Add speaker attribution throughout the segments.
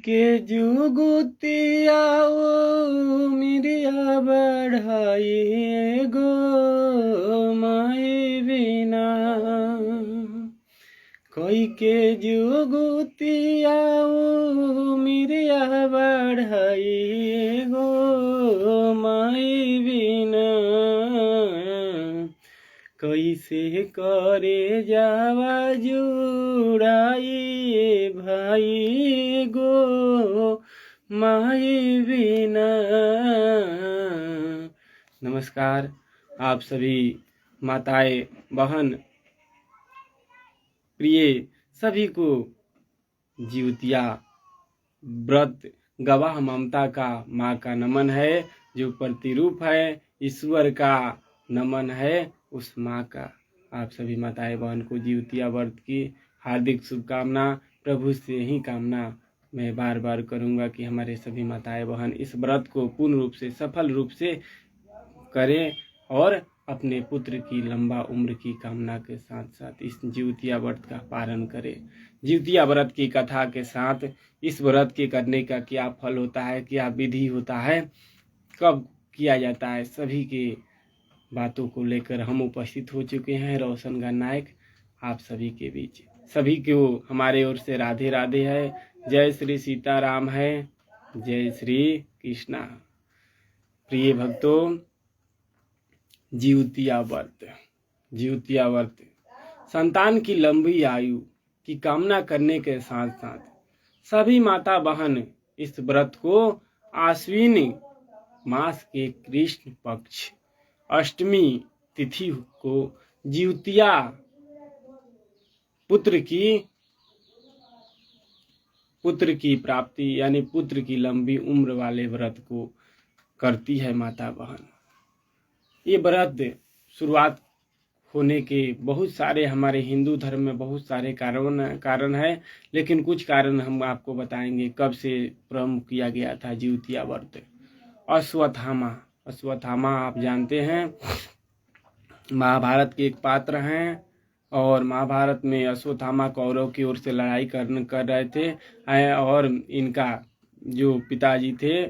Speaker 1: के जुगुतिया ओ मिरिया बढ़ाई गो माई बिना, कोई के जुगुतिया ओ मिरिया बढ़ाई गो माई बिना, कैसे करे जावा जुड़ाई भाई गो माई बिना। नमस्कार, आप सभी माताएं, बहन, प्रिय सभी को जिउतिया व्रत गवाह ममता का माँ का नमन है, जो प्रतिरूप है ईश्वर का नमन है उस माँ का। आप सभी माताएं बहन को जिउतिया व्रत की हार्दिक शुभकामना। प्रभु से ही कामना मैं बार बार करूँगा कि हमारे सभी माताएं बहन इस व्रत को पूर्ण रूप से सफल रूप से करें और अपने पुत्र की लंबा उम्र की कामना के साथ साथ इस जिउतिया व्रत का पालन करें। जिउतिया व्रत की कथा के साथ इस व्रत के करने का क्या फल होता है, क्या विधि होता है, कब किया जाता है, सभी के बातों को लेकर हम उपस्थित हो चुके हैं रोशन गणनायक आप सभी के बीच। सभी को हमारे ओर से राधे राधे है, जय श्री सीताराम है, जय श्री कृष्णा। प्रिय भक्तों, जिउतिया व्रत संतान की लंबी आयु की कामना करने के साथ साथ सभी माता बहन इस व्रत को आश्विन मास के कृष्ण पक्ष अष्टमी तिथि को जिउतिया पुत्र की प्राप्ति यानी पुत्र की लंबी उम्र वाले व्रत को करती है माता बहन। ये व्रत शुरुआत होने के बहुत सारे हमारे हिंदू धर्म में बहुत सारे कारण है, लेकिन कुछ कारण हम आपको बताएंगे कब से प्रारंभ किया गया था जिउतिया व्रत। अश्वत्थामा आप जानते हैं, महाभारत के एक पात्र हैं और महाभारत में अश्वत्थामा कौरव की ओर से लड़ाई कर रहे थे और इनका जो पिताजी थे,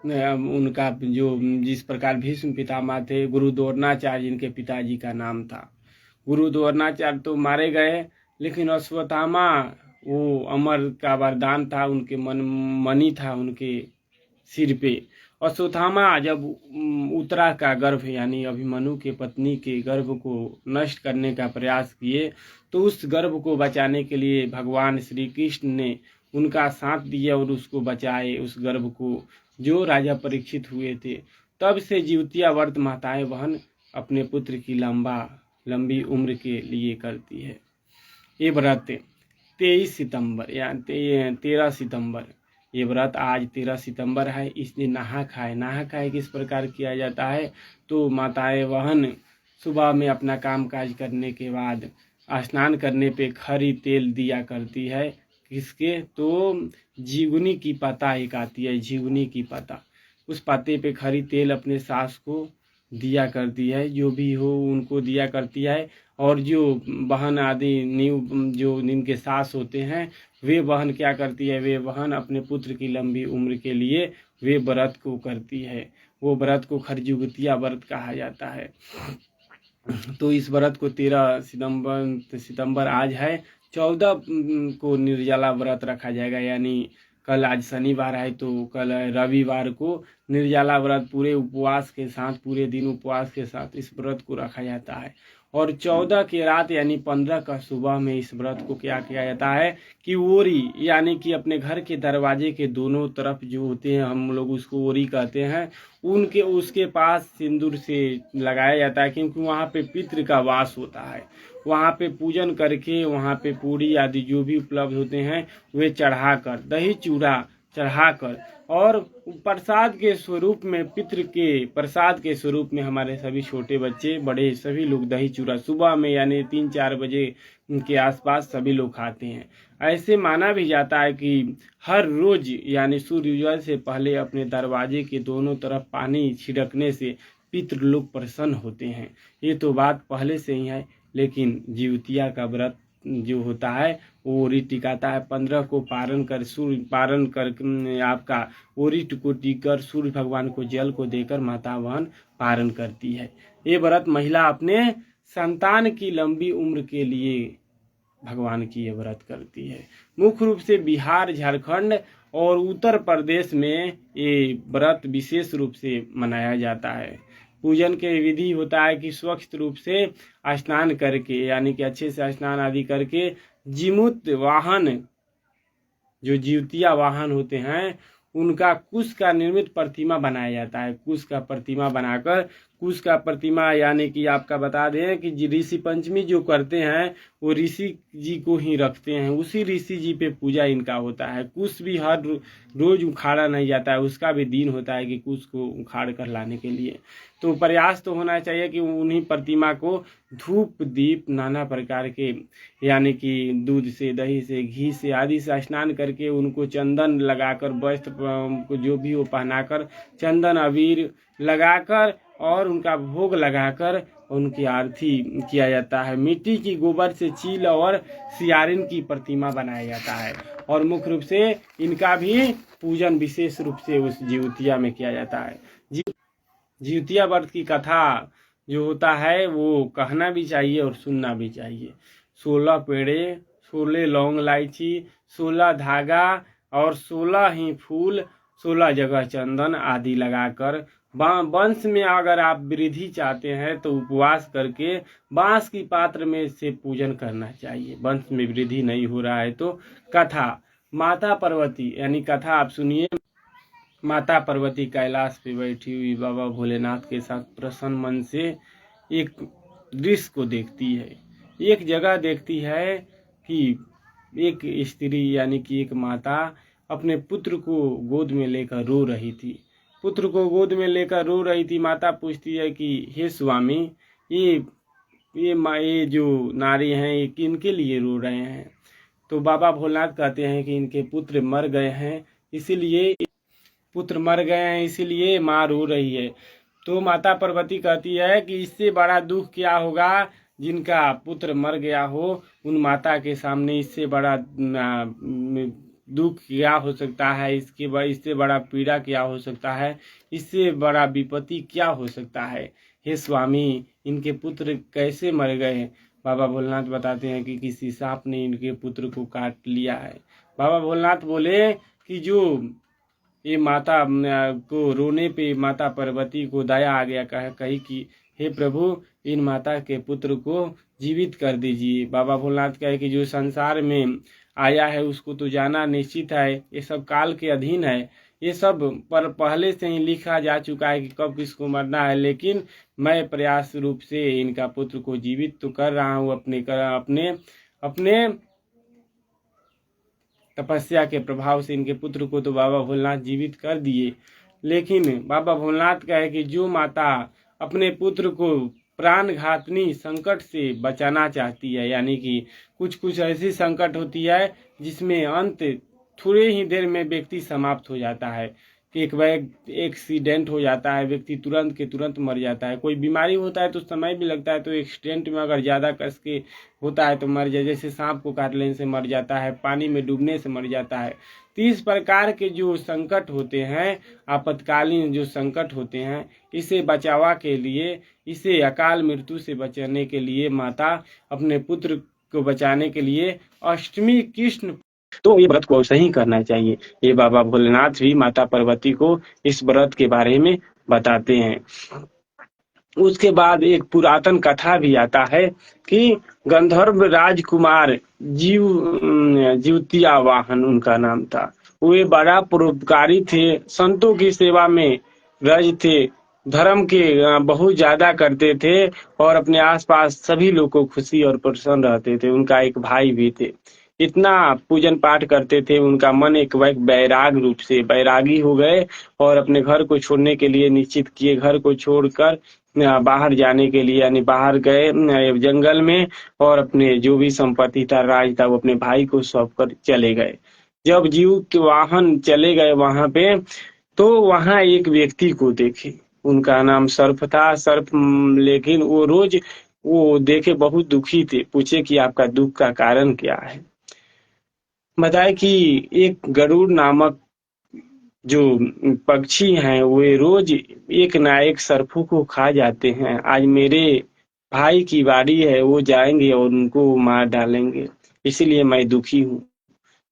Speaker 1: उनका जो जिस प्रकार भीष्म पितामह थे, गुरु द्रोणाचार्य इनके पिताजी का नाम था। गुरु द्रोणाचार्य तो मारे गए, लेकिन अश्वत्थामा वो अमर का वरदान था, उनके मणि था उनके सिर पे। अश्वत्थामा जब उत्तरा का गर्भ यानी अभिमन्यु के पत्नी के गर्भ को नष्ट करने का प्रयास किए, तो उस गर्भ को बचाने के लिए भगवान श्री कृष्ण ने उनका साथ दिया और उसको बचाए, उस गर्भ को, जो राजा परीक्षित हुए थे। तब से जिउतिया व्रत माताएं बहन अपने पुत्र की लंबी उम्र के लिए करती है। ये व्रत 23 सितंबर या 13 सितंबर, ये व्रत आज 13 सितंबर है। इस दिन नहा खाए किस प्रकार किया जाता है, तो माताएं बहन सुबह में अपना काम काज करने के बाद स्नान करने पे खरी तेल दिया करती है। किसके, तो झिगुनी की पत्ता एक आती है, झिगुनी की पत्ता, उस पत्ते पे खरी तेल अपने सास को दिया करती है, जो भी हो उनको दिया करती है। और जो बहन आदि जो इनके सास होते हैं, वे बहन क्या करती है, वे बहन अपने पुत्र की लंबी उम्र के लिए वे व्रत को करती है। वो व्रत को खरजुगतिया व्रत कहा जाता है। तो इस व्रत को 13 सितंबर आज है, 14 को निर्जला व्रत रखा जाएगा, यानी कल, आज शनिवार है तो कल रविवार को निर्जला व्रत पूरे उपवास के साथ, पूरे दिन उपवास के साथ इस व्रत को रखा जाता है। और 14 की रात यानी 15 का सुबह में इस व्रत को क्या किया जाता है कि ओरी यानी कि अपने घर के दरवाजे के दोनों तरफ जो होते हैं, हम लोग उसको ओरी कहते हैं, उसके पास सिंदूर से लगाया जाता है, क्योंकि वहाँ पे पितृ का वास होता है। वहाँ पे पूजन करके वहाँ पे पूरी आदि जो भी उपलब्ध होते हैं वे चढ़ाकर, दही चूड़ा चढ़ाकर, और प्रसाद के स्वरूप में, पितृ के प्रसाद के स्वरूप में हमारे सभी छोटे बच्चे बड़े सभी लोग दही चूड़ा सुबह में यानी 3-4 बजे के आसपास सभी लोग खाते हैं। ऐसे माना भी जाता है कि हर रोज यानी सूर्योदय से पहले अपने दरवाजे के दोनों तरफ पानी छिड़कने से पितृ लोग प्रसन्न होते हैं। ये तो बात पहले से ही है, लेकिन जिउतिया का व्रत जो होता है वो ओरी टिकाता है। 15 को पारण कर सूर्य पारण कर आपका ओरी को टिकर सूर्य भगवान को जल को देकर माता बहन पारण करती है। ये व्रत महिला अपने संतान की लंबी उम्र के लिए भगवान की ये व्रत करती है। मुख्य रूप से बिहार, झारखंड और उत्तर प्रदेश में ये व्रत विशेष रूप से मनाया जाता है। पूजन के विधि होता है कि स्वच्छ रूप से स्नान करके, यानी कि अच्छे से स्नान आदि करके, जीमूत वाहन जो जीवतिया वाहन होते हैं उनका कुश का निर्मित प्रतिमा बनाया जाता है। कुश का प्रतिमा बनाकर, कुश का प्रतिमा यानी कि आपका बता दें कि ऋषि पंचमी जो करते हैं वो ऋषि जी को ही रखते हैं, उसी ऋषि जी पे पूजा इनका होता है। कुश भी हर रोज उखाड़ा नहीं जाता है, उसका भी दिन होता है कि कुश को उखाड़ कर लाने के लिए। तो प्रयास तो होना चाहिए कि उन्हीं प्रतिमा को धूप दीप नाना प्रकार के, यानी कि दूध से, दही से, घी से आदि से स्नान करके उनको चंदन लगाकर, वस्त्र को जो भी वो पहनाकर, चंदन अबीर लगाकर और उनका भोग लगाकर उनकी आरती किया जाता है। मिट्टी की गोबर से चील और सियारिन की प्रतिमा बनाया जाता है और मुख्य रूप से इनका भी पूजन विशेष रूप से उस जीवतिया में किया जाता है। जीवतिया व्रत की कथा जो होता है वो कहना भी चाहिए और सुनना भी चाहिए। 16 पेड़े, 16 लौंग इलायची, 16 धागा और 16 ही फूल, 16 जगह चंदन आदि लगाकर वंश में अगर आप वृद्धि चाहते हैं तो उपवास करके बांस की पात्र में से पूजन करना चाहिए। वंश में वृद्धि नहीं हो रहा है तो कथा माता पार्वती, यानी कथा आप सुनिए। माता पार्वती कैलाश पे बैठी हुई बाबा भोलेनाथ के साथ प्रसन्न मन से एक दृश्य को देखती है। एक जगह देखती है कि एक स्त्री यानी कि एक माता अपने पुत्र को गोद में लेकर रो रही थी। पुत्र को गोद में लेकर रो रही थी। माता पूछती है कि हे स्वामी, ये जो नारी हैं ये किनके लिए रो रहे हैं? तो बाबा भोलेनाथ कहते हैं कि इनके पुत्र मर गए हैं, इसीलिए माँ रो रही है। तो माता पार्वती कहती है कि इससे बड़ा दुख क्या होगा, जिनका पुत्र मर गया हो उन माता के सामने इससे बड़ा दुख क्या हो सकता है, इससे बड़ा पीड़ा क्या हो सकता है, इससे बड़ा विपत्ति क्या हो सकता है। हे स्वामी, इनके पुत्र कैसे मर गए? बाबा भोलेनाथ बताते हैं कि किसी सांप ने इनके पुत्र को काट लिया है। बाबा भोलेनाथ बोले कि जो ये माता को रोने पे माता पार्वती को दया आ गया, कही कि हे प्रभु, इन माता के पुत्र को जीवित कर दीजिए। बाबा भोलेनाथ कहे कि जो संसार में आया है उसको तो जाना निश्चित है, ये सब काल के अधीन है, ये सब पर पहले से ही लिखा जा चुका है कि कब किसको मरना है, लेकिन मैं प्रयास रूप से इनका पुत्र को जीवित तो कर रहा हूँ अपने तपस्या के प्रभाव से। इनके पुत्र को तो बाबा भोलेनाथ जीवित कर दिए, लेकिन बाबा भोलेनाथ कहे कि जो माता अपने पुत्र को प्राण घातनी संकट से बचाना चाहती है, यानी कि कुछ ऐसी संकट होती है जिसमें अंत थोड़े ही देर में व्यक्ति समाप्त हो जाता है, कि एक एक्सीडेंट हो जाता है, व्यक्ति तुरंत के तुरंत मर जाता है। कोई बीमारी होता है तो समय भी लगता है, तो एक्सीडेंट में अगर ज़्यादा कस के होता है तो मर जाए, जैसे सांप को काट लेने से मर जाता है, पानी में डूबने से मर जाता है। तो इस प्रकार के जो संकट होते हैं, आपातकालीन जो संकट होते हैं, इसे बचावा के लिए, इसे अकाल मृत्यु से बचाने के लिए माता अपने पुत्र को बचाने के लिए अष्टमी कृष्ण, तो ये व्रत को सही करना चाहिए। ये बाबा भोलेनाथ भी माता पार्वती को इस व्रत के बारे में बताते हैं। उसके बाद एक पुरातन कथा भी आता है कि गंधर्व राजकुमार जीवतिया वाहन उनका नाम था। वे बड़ा परोपकारी थे, संतों की सेवा में रज थे, धर्म के बहुत ज्यादा करते थे और अपने आसपास सभी लोग को खुशी और प्रसन्न रहते थे। उनका एक भाई भी थे, इतना पूजन पाठ करते थे, उनका मन एक वैराग रूप से बैरागी हो गए और अपने घर को छोड़ने के लिए निश्चित किए। घर को छोड़कर बाहर जाने के लिए, यानी बाहर गए जंगल में और अपने जो भी संपत्ति था, राज था, वो अपने भाई को सौंप कर चले गए। जब जीव के वाहन चले गए वहां पे, तो वहां एक व्यक्ति को देखे, उनका नाम सर्प था। सर्प लेकिन वो रोज वो देखे बहुत दुखी थे, पूछे कि आपका दुख का कारण क्या है। बताए कि एक गरुड़ नामक जो पक्षी हैं वे रोज एक ना एक सरफू को खा जाते हैं। आज मेरे भाई की बारी है, वो जाएंगे और उनको मार डालेंगे, इसीलिए मैं दुखी हूँ।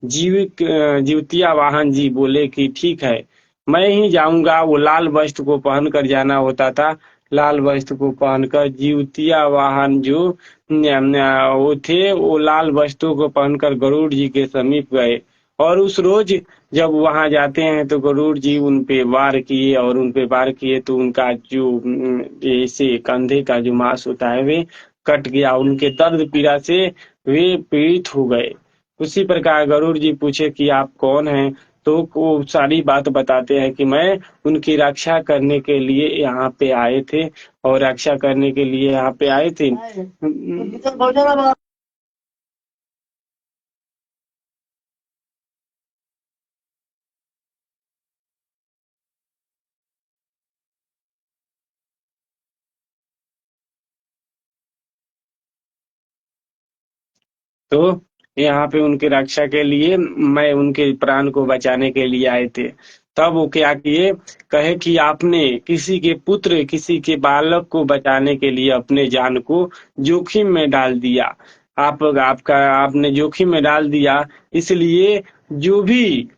Speaker 1: जीवतिया वाहन जी बोले कि ठीक है, मैं ही जाऊंगा। वो लाल वस्त्र को पहनकर जाना होता था। लाल वस्त्र को पहनकर जीवतिया वाहन जो वो थे, वो लाल वस्त्रों को पहनकर गरुड़ जी के समीप गए। और उस रोज जब वहां जाते हैं तो गरुड़ जी उन पे वार किए, और उन पे वार किए तो उनका जो ऐसे कंधे का जो मांस होता है वे कट गया। उनके दर्द पीड़ा से वे पीड़ित हो गए। उसी प्रकार गरुड़ जी पूछे कि आप कौन हैं, तो वो सारी बात बताते हैं कि मैं उनकी रक्षा करने के लिए यहाँ पे आए थे, और रक्षा करने के लिए यहाँ पे आए थे। तो यहाँ पे उनकी रक्षा के लिए, मैं उनके प्राण को बचाने के लिए आए थे। तब वो क्या किए, कहे कि आपने किसी के पुत्र, किसी के बालक को बचाने के लिए अपने जान को जोखिम में डाल दिया। आपने जोखिम में डाल दिया, इसलिए जो भी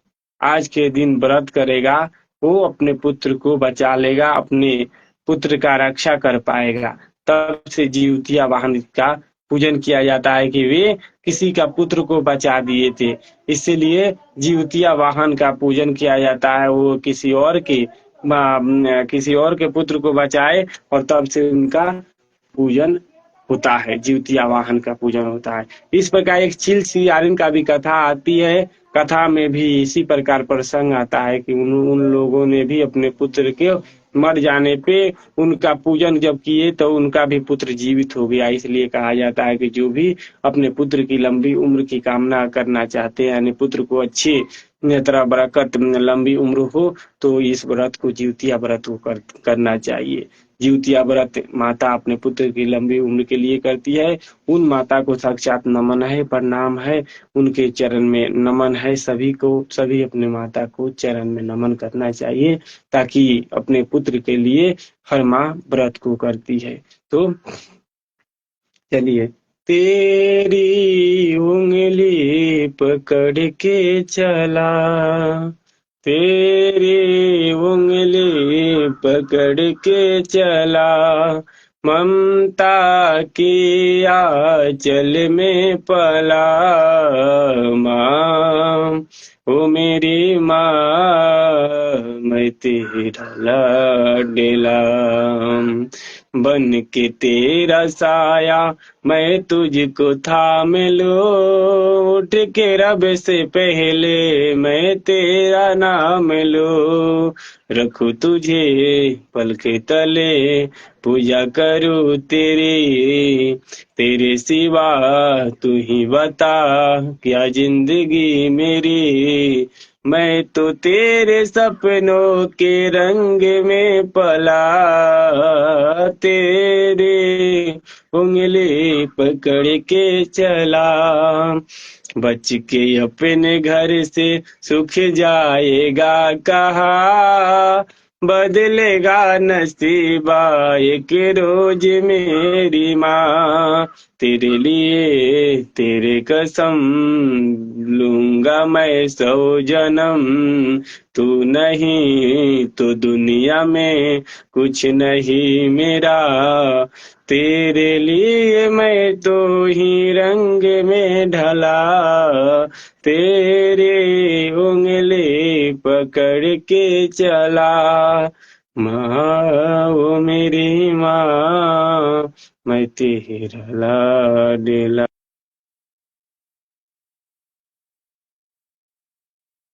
Speaker 1: आज के दिन व्रत करेगा वो अपने पुत्र को बचा लेगा, अपने पुत्र का रक्षा कर पाएगा। तब से जीवतिया वाहन का पूजन किया जाता है कि वे किसी का पुत्र को बचा दिए थे, इसलिए जीवतिया वाहन का पूजन किया जाता है। वो किसी और के पुत्र को बचाए, और तब से उनका पूजन होता है, जीवतिया वाहन का पूजन होता है। इस प्रकार एक चील सियारिन का भी कथा आती है। कथा में भी इसी प्रकार प्रसंग आता है कि उन लोगों ने भी अपने पुत्र के मर जाने पे उनका पूजन जब किए तो उनका भी पुत्र जीवित हो गया। इसलिए कहा जाता है कि जो भी अपने पुत्र की लंबी उम्र की कामना करना चाहते हैं, यानी पुत्र को अच्छी तरह बरकत लंबी उम्र हो, तो इस व्रत को, जीवतिया व्रत को करना चाहिए। जीवतिया व्रत माता अपने पुत्र की लंबी उम्र के लिए करती है। उन माता को साक्षात नमन है, प्रणाम है, उनके चरण में नमन है। सभी को, सभी अपने माता को चरण में नमन करना चाहिए, ताकि अपने पुत्र के लिए हर माँ व्रत को करती है। तो चलिए, तेरी उंगली पकड़ के चला, तेरी उंगली पकड़ के चला, ममता की आंचल में पला। माँ, ओ मेरी माँ, मैं तेरा लाडला, बन के तेरा साया मैं तुझको थाम लूं। उठ के रब से पहले मैं तेरा नाम लूं। रखूं तुझे पल के तले, पूजा करूं तेरी, तेरे सिवा तू ही बता क्या जिंदगी मेरी। मैं तो तेरे सपनों के रंग में पला, तेरे उंगली पकड़ के चला। बच के अपने घर से सुख जाएगा कहा, बदलेगा नसीबा एक रोज मेरी माँ। तेरे लिए तेरे कसम लूंगा मैं 100 जन्म, तू नहीं तो दुनिया में कुछ नहीं मेरा। तेरे लिए मैं तो ही रंग में ढला, तेरे उंगली पकड़ के चला। माँ, वो मेरी माँ, मैं तेरा लाडला।